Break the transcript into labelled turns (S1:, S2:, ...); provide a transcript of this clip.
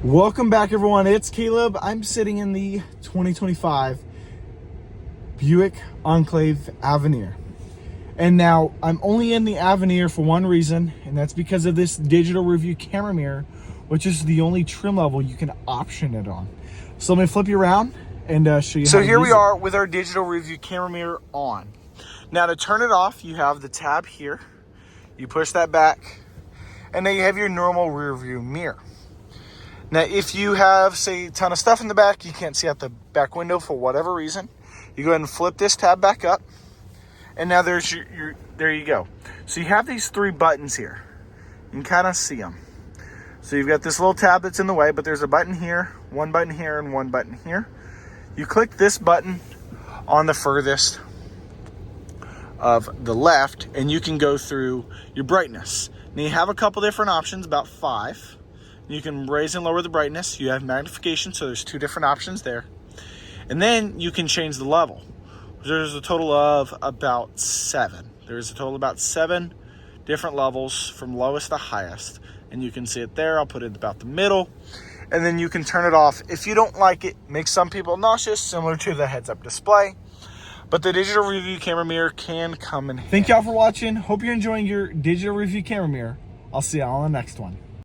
S1: Welcome back, everyone. It's Caleb. I'm sitting in the 2025 Buick Enclave Avenir. And now I'm only in the Avenir for one reason, and that's because of this digital review camera mirror, which is the only trim level you can option it on. So let me flip you around and show you how to use it. So here we are with our digital review camera mirror on. Now to turn it off, you have the tab here. You push that back, and now you have your normal rear view mirror. Now, if you have, say, a ton of stuff in the back, you can't see out the back window for whatever reason, you go ahead and flip this tab back up, and now there's there you go. So you have these three buttons here. You can kind of see them. So you've got this little tab that's in the way, but there's a button here, one button here, and one button here. You click this button on the furthest of the left, and you can go through your brightness. Now you have a couple different options, about 5. You can raise and lower the brightness. You have magnification, so there's 2 different options there. And then you can change the level. There's a total of about 7. There's a total of about 7 different levels from lowest to highest. And you can see it there. I'll put it about the middle. And then you can turn it off. If you don't like it, makes some people nauseous, similar to the heads-up display. But the digital review camera mirror can come in handy. Thank y'all for watching. Hope you're enjoying your digital review camera mirror. I'll see y'all on the next one.